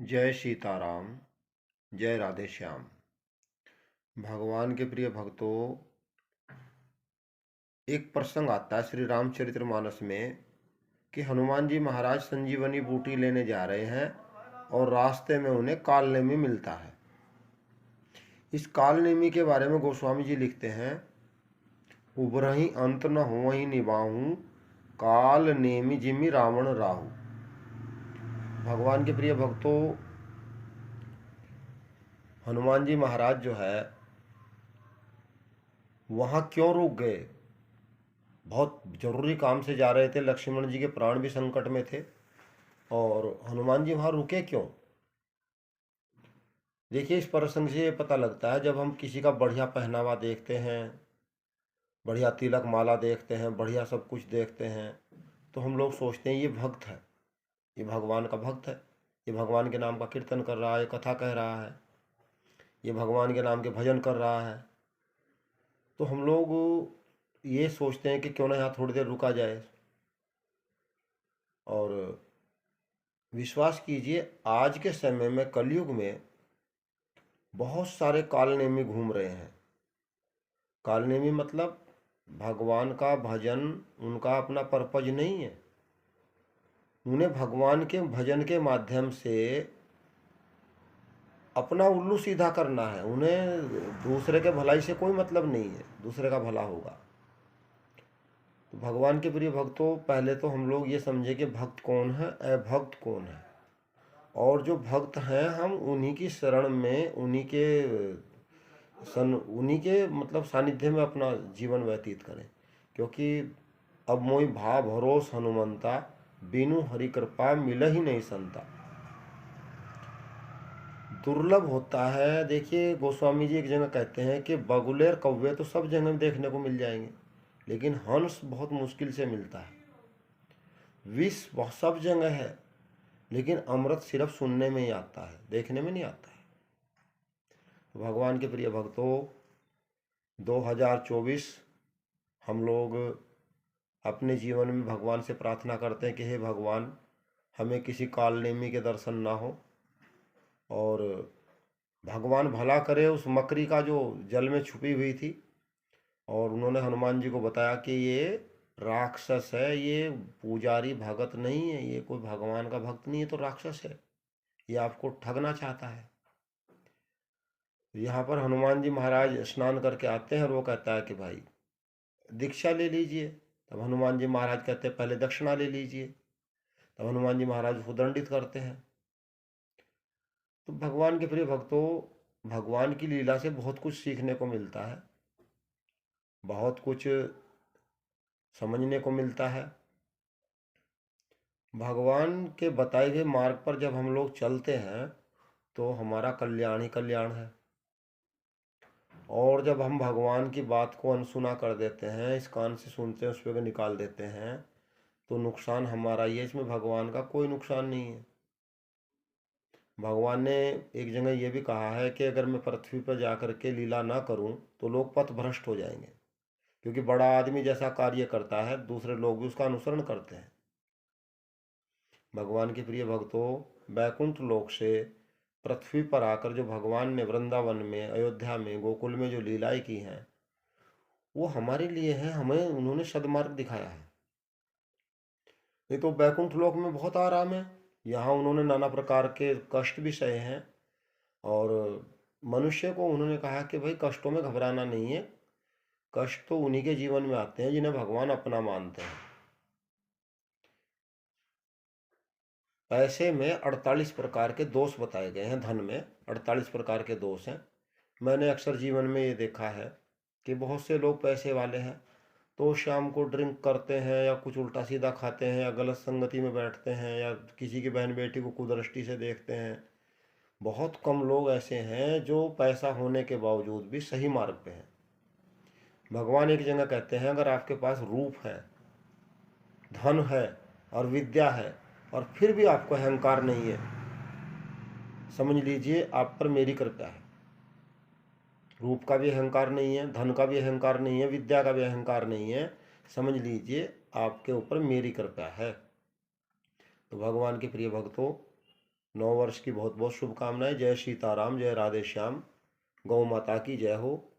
जय सीताराम। जय राधे श्याम। भगवान के प्रिय भक्तों, एक प्रसंग आता है श्री रामचरितमानस में कि हनुमान जी महाराज संजीवनी बूटी लेने जा रहे हैं और रास्ते में उन्हें कालनेमी मिलता है। इस कालनेमी के बारे में गोस्वामी जी लिखते हैं, उबरही अंत न होवही निभाऊं, काल नेमी जिमि रावण राहु। भगवान के प्रिय भक्तों, हनुमान जी महाराज जो है वहाँ क्यों रुक गए? बहुत जरूरी काम से जा रहे थे, लक्ष्मण जी के प्राण भी संकट में थे, और हनुमान जी वहाँ रुके क्यों? देखिए, इस प्रसंग से ये पता लगता है, जब हम किसी का बढ़िया पहनावा देखते हैं, बढ़िया तिलक माला देखते हैं, बढ़िया सब कुछ देखते हैं, तो हम लोग सोचते हैं ये भक्त है, ये भगवान का भक्त है, ये भगवान के नाम का कीर्तन कर रहा है, कथा कह रहा है, ये भगवान के नाम के भजन कर रहा है। तो हम लोग ये सोचते हैं कि क्यों ना यहाँ थोड़ी देर रुका जाए। और विश्वास कीजिए, आज के समय में कलयुग में बहुत सारे कालनेमी घूम रहे हैं। कालनेमी मतलब भगवान का भजन उनका अपना पर्पज नहीं है। उन्हें भगवान के भजन के माध्यम से अपना उल्लू सीधा करना है। उन्हें दूसरे के भलाई से कोई मतलब नहीं है, दूसरे का भला होगा। तो भगवान के प्रिय भक्तों, पहले तो हम लोग ये समझे कि भक्त कौन है, अभक्त कौन है। और जो भक्त हैं, हम उन्हीं की शरण में, उन्हीं के मतलब सानिध्य में अपना जीवन व्यतीत करें। क्योंकि अब मोहि भाव भरोस हनुमंता, बिनु हरि कृपा मिल ही नहीं संता। दुर्लभ होता है। देखिए, गोस्वामी जी एक जगह कहते हैं कि बगुले और कौवे तो सब जगह देखने को मिल जाएंगे, लेकिन हंस बहुत मुश्किल से मिलता है। विष बहुत सब जगह है, लेकिन अमृत सिर्फ सुनने में ही आता है, देखने में नहीं आता है। तो भगवान के प्रिय भक्तों, 2024 हम लोग अपने जीवन में भगवान से प्रार्थना करते हैं कि हे भगवान, हमें किसी कालनेमी के दर्शन ना हो, और भगवान भला करे उस मकरी का जो जल में छुपी हुई थी। और उन्होंने हनुमान जी को बताया कि ये राक्षस है, ये पुजारी भगत नहीं है, ये कोई भगवान का भक्त नहीं है, तो राक्षस है, ये आपको ठगना चाहता है। यहाँ पर हनुमान जी महाराज स्नान करके आते हैं और वो कहता है कि भाई दीक्षा ले लीजिए। तब हनुमान जी महाराज कहते हैं पहले दक्षिणा ले लीजिए। तब हनुमान जी महाराज उसको दंडित करते हैं। तो भगवान के प्रिय भक्तों, भगवान की लीला से बहुत कुछ सीखने को मिलता है, बहुत कुछ समझने को मिलता है। भगवान के बताए हुए मार्ग पर जब हम लोग चलते हैं तो हमारा कल्याण ही कल्याण है। और जब हम भगवान की बात को अनसुना कर देते हैं, इस कान से सुनते हैं उस पर निकाल देते हैं, तो नुकसान हमारा ही है, इसमें भगवान का कोई नुकसान नहीं है। भगवान ने एक जगह ये भी कहा है कि अगर मैं पृथ्वी पर जाकर के लीला ना करूं तो लोग पथ भ्रष्ट हो जाएंगे। क्योंकि बड़ा आदमी जैसा कार्य करता है, दूसरे लोग भी उसका अनुसरण करते हैं। भगवान के प्रिय भक्तों, बैकुंठ लोक से पृथ्वी पर आकर जो भगवान ने वृंदावन में, अयोध्या में, गोकुल में जो लीलाएं की हैं, वो हमारे लिए हैं। हमें उन्होंने सद्मार्ग दिखाया है। नहीं तो बैकुंठ लोक में बहुत आराम है, यहाँ उन्होंने नाना प्रकार के कष्ट भी सहे हैं। और मनुष्य को उन्होंने कहा कि भाई कष्टों में घबराना नहीं है, कष्ट तो उन्हीं के जीवन में आते हैं जिन्हें भगवान अपना मानते हैं। पैसे में 48 प्रकार के दोष बताए गए हैं, धन में 48 प्रकार के दोष हैं। मैंने अक्सर जीवन में ये देखा है कि बहुत से लोग पैसे वाले हैं तो शाम को ड्रिंक करते हैं, या कुछ उल्टा सीधा खाते हैं, या गलत संगति में बैठते हैं, या किसी की बहन बेटी को कुदृष्टि से देखते हैं। बहुत कम लोग ऐसे हैं जो पैसा होने के बावजूद भी सही मार्ग पे हैं। भगवान एक जगह कहते हैं, अगर आपके पास रूप है, धन है और विद्या है, और फिर भी आपको अहंकार नहीं है, समझ लीजिए आप पर मेरी कृपा है। रूप का भी अहंकार नहीं है, धन का भी अहंकार नहीं है, विद्या का भी अहंकार नहीं है, समझ लीजिए आपके ऊपर मेरी कृपा है। तो भगवान के प्रिय भक्तों, 9 वर्ष की बहुत बहुत शुभकामनाएं। जय सीताराम, जय राधे श्याम। गौ माता की जय हो।